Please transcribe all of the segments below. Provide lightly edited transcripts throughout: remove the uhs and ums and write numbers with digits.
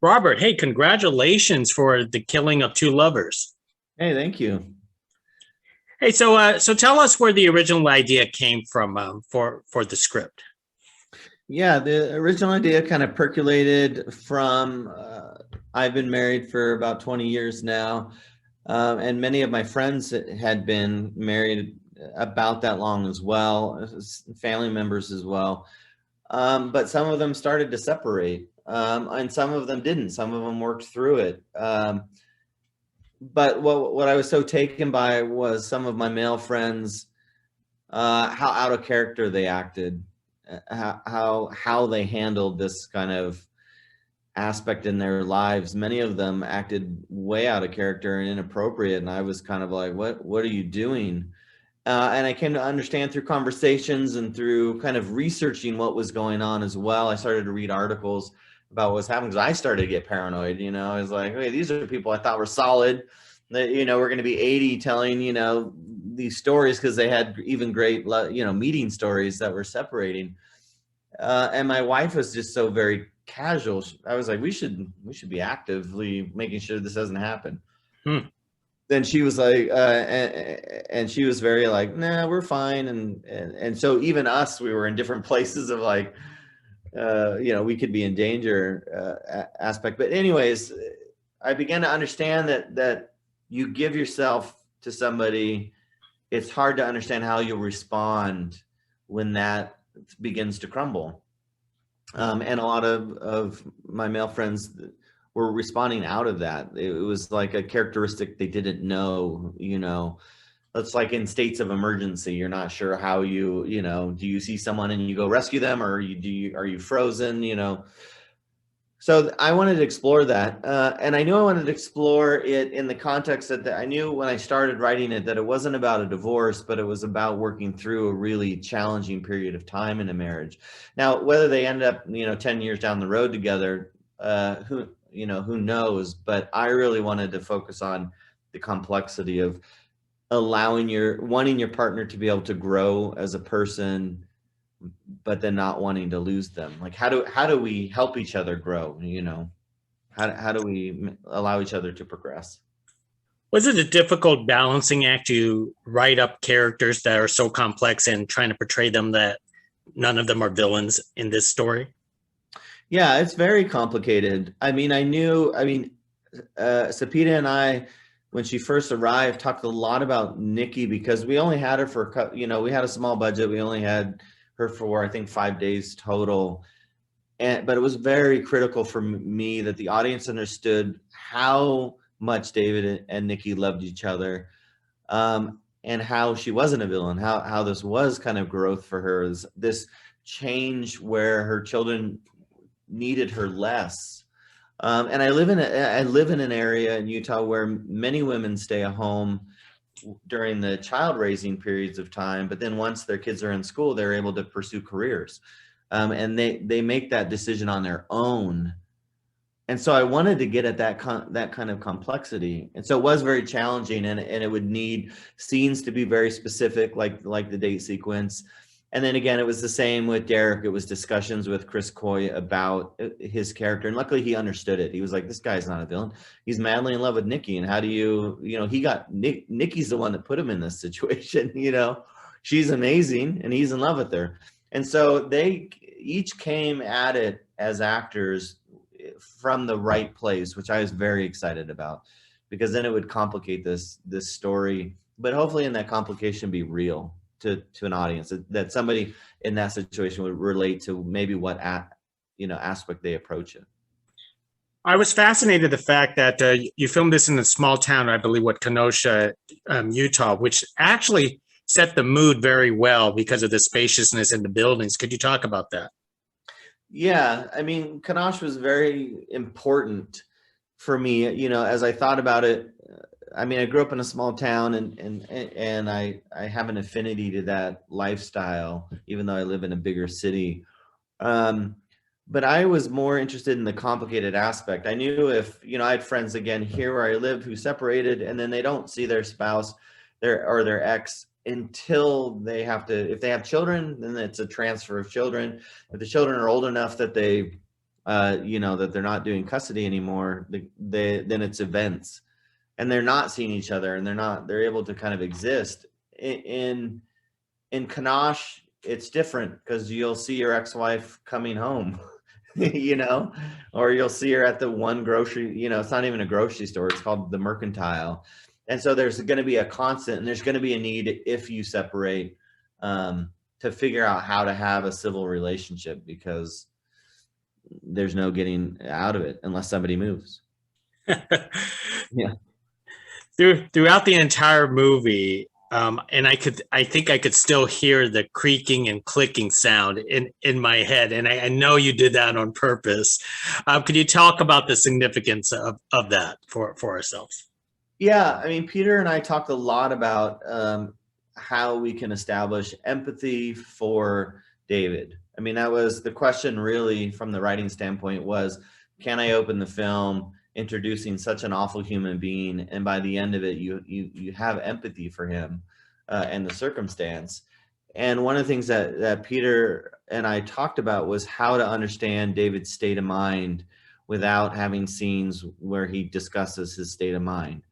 Robert, hey, congratulations for the killing of two lovers. Hey, thank you. Hey, so tell us where the original idea came from for the script. Yeah, the original idea kind of percolated from I've been married for about 20 years now, and many of my friends had been married about that long as well, family members as well. But some of them started to separate, and some of them didn't. Some of them worked through it. But what I was so taken by was some of my male friends, how out of character they acted, how they handled this kind of aspect in their lives. Many of them acted way out of character and inappropriate, and I was kind of like, what are you doing? And I came to understand through conversations and through kind of researching what was going on as well. I started to read articles about what was happening because I started to get paranoid. I was like, hey, these are people I thought were solid, that we're going to be 80 telling these stories because they had even great meeting stories that were separating. And my wife was just so very casual. I was like, we should be actively making sure this doesn't happen. Then she was like, and she was very like, nah, we're fine. And so even us, we were in different places of like, we could be in danger aspect. But anyways, I began to understand that you give yourself to somebody, it's hard to understand how you'll respond when that begins to crumble. And a lot of my male friends were responding out of that. It was like a characteristic they didn't know. It's like in states of emergency, you're not sure how do you see someone and you go rescue them, or are you frozen? So I wanted to explore that, and I knew I wanted to explore it in the context that I knew when I started writing it that it wasn't about a divorce, but it was about working through a really challenging period of time in a marriage. Now, whether they end up 10 years down the road together, who knows? But I really wanted to focus on the complexity of wanting your partner to be able to grow as a person, but then not wanting to lose them. Like, how do we help each other grow? How do we allow each other to progress? Was it a difficult balancing act to write up characters that are so complex and trying to portray them that none of them are villains in this story? Yeah, it's very complicated. Sapita and I, when she first arrived, talked a lot about Nikki because we only had her for, we had a small budget. We only had her for, I think, 5 days total. But it was very critical for me that the audience understood how much David and Nikki loved each other, and how she wasn't a villain, how this was kind of growth for her, this change where her children needed her less. And I live in an area in Utah where many women stay at home during the child raising periods of time, but then once their kids are in school, they're able to pursue careers, and they make that decision on their own. And so I wanted to get at that kind of complexity, and so it was very challenging, and it would need scenes to be very specific, like the date sequence. And then again, it was the same with Derek. It was discussions with Chris Coy about his character. And luckily he understood it. He was like, this guy's not a villain. He's madly in love with Nikki. And how do Nikki's the one that put him in this situation. She's amazing and he's in love with her. And so they each came at it as actors from the right place, which I was very excited about, because then it would complicate this story, but hopefully in that complication be real to an audience, that somebody in that situation would relate to maybe what aspect they approach it. I was fascinated the fact that you filmed this in a small town, I believe, Kenosha, Utah, which actually set the mood very well because of the spaciousness in the buildings. Could you talk about that? Yeah, Kenosha was very important for me. As I thought about it, I grew up in a small town, and I have an affinity to that lifestyle, even though I live in a bigger city. But I was more interested in the complicated aspect. I knew if, I had friends again here where I lived who separated, and then they don't see their spouse, their ex, until they if they have children, then it's a transfer of children. If the children are old enough that they that they're not doing custody anymore, then it's events, and they're not seeing each other, and they're able to kind of exist. In Kanosh, it's different because you'll see your ex-wife coming home, or you'll see her at the one grocery, it's not even a grocery store, it's called the Mercantile. And so there's going to be a constant, and there's going to be a need, if you separate, to figure out how to have a civil relationship, because there's no getting out of it unless somebody moves. Yeah. Throughout the entire movie, and I think I could still hear the creaking and clicking sound in my head, and I know you did that on purpose. Could you talk about the significance of that for ourselves? Yeah, I mean, Peter and I talked a lot about how we can establish empathy for David. I mean, that was the question really from the writing standpoint, was, can I open the film introducing such an awful human being, and by the end of it, you have empathy for him and the circumstance. And one of the things that Peter and I talked about was how to understand David's state of mind without having scenes where he discusses his state of mind.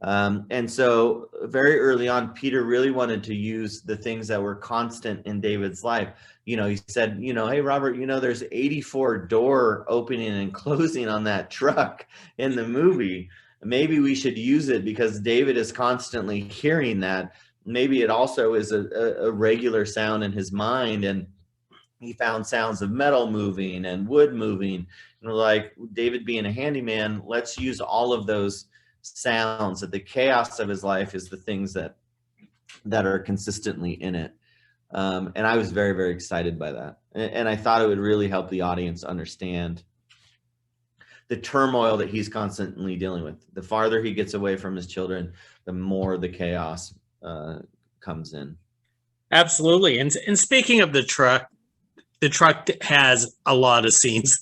And so very early on, Peter really wanted to use the things that were constant in David's life. He said, hey, Robert, there's 84 door opening and closing on that truck in the movie. Maybe we should use it because David is constantly hearing that. Maybe it also is a regular sound in his mind. And he found sounds of metal moving and wood moving. And like, David being a handyman, let's use all of those sounds, that the chaos of his life is the things that are consistently in it. And I was very, very excited by that. And I thought it would really help the audience understand the turmoil that he's constantly dealing with. The farther he gets away from his children, the more the chaos comes in. Absolutely. And speaking of the truck has a lot of scenes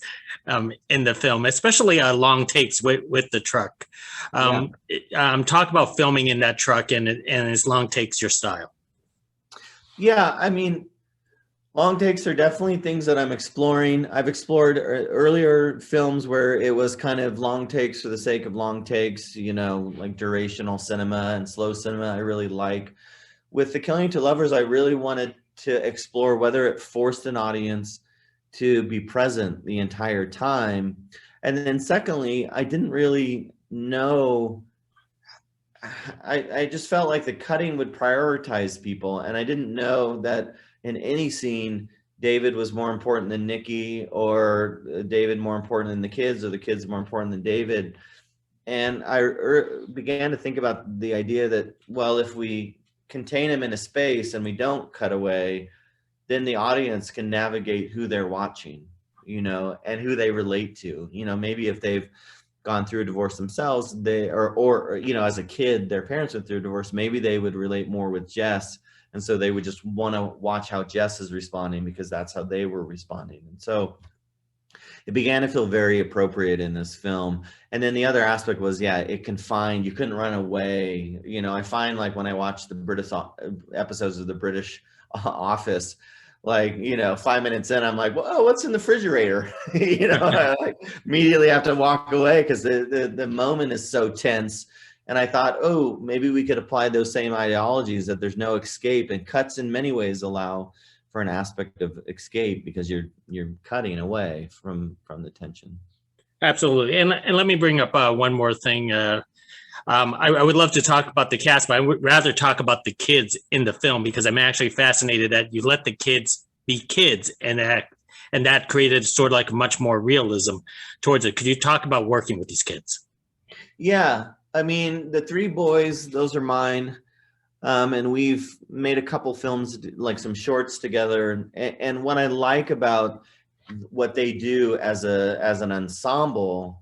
in the film, especially long takes with the truck. Talk about filming in that truck and its long takes, your style. Yeah, I mean, long takes are definitely things that I'm exploring. I've explored earlier films where it was kind of long takes for the sake of long takes, like durational cinema and slow cinema I really like. With The Killing of Two Lovers, I really wanted to explore whether it forced an audience to be present the entire time. And then secondly, I didn't really know, I just felt like the cutting would prioritize people. And I didn't know that in any scene, David was more important than Nikki, or David more important than the kids, or the kids more important than David. And I began to think about the idea that, well, if we contain him in a space and we don't cut away, then the audience can navigate who they're watching, and who they relate to. Maybe if they've gone through a divorce themselves, or as a kid, their parents went through a divorce, maybe they would relate more with Jess. And so they would just want to watch how Jess is responding because that's how they were responding. And so it began to feel very appropriate in this film. And then the other aspect was, you couldn't run away. I find, like, when I watch the British episodes of the British Office, like, 5 minutes in, I'm like, whoa, what's in the refrigerator? I immediately have to walk away because the moment is so tense. And I thought, oh, maybe we could apply those same ideologies, that there's no escape, and cuts in many ways allow for an aspect of escape because you're cutting away from the tension. Absolutely. And let me bring up one more thing. I would love to talk about the cast, but I would rather talk about the kids in the film, because I'm actually fascinated that you let the kids be kids, and that created sort of like much more realism towards it. Could you talk about working with these kids? Yeah, I mean, the three boys, those are mine. And we've made a couple films, like some shorts together. And what I like about what they do as an ensemble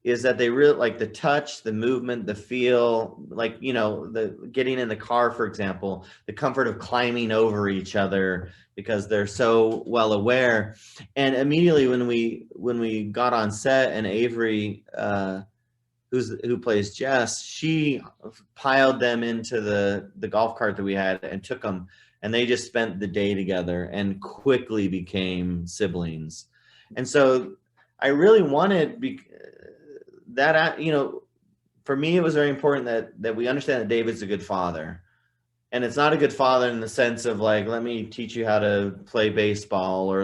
is that they really like the touch, the movement, the feel, like, the getting in the car, for example, the comfort of climbing over each other because they're so well aware. And immediately when we got on set, and Avery, who plays Jess, she piled them into the golf cart that we had and took them, and they just spent the day together and quickly became siblings. And so I really wanted that, you know, for me, it was very important that we understand that David's a good father. And it's not a good father in the sense of like, let me teach you how to play baseball, or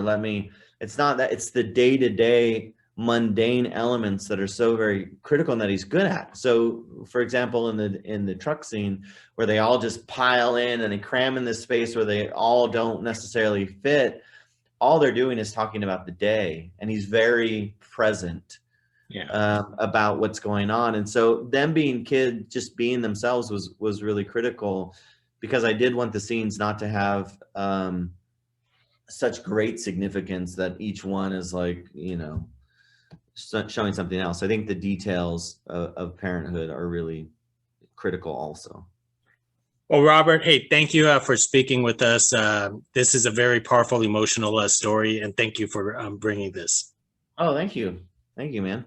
it's not that. It's the day-to-day mundane elements that are so very critical and that he's good at. So for example, in the truck scene where they all just pile in and they cram in this space where they all don't necessarily fit, all they're doing is talking about the day, and he's very present about what's going on. And so them being kids, just being themselves was really critical, because I did want the scenes not to have such great significance that each one is like, you know, showing something else. I think the details of parenthood are really critical also. Well, Robert, hey, thank you for speaking with us. This is a very powerful, emotional story, and thank you for bringing this. Oh, thank you. Thank you, man.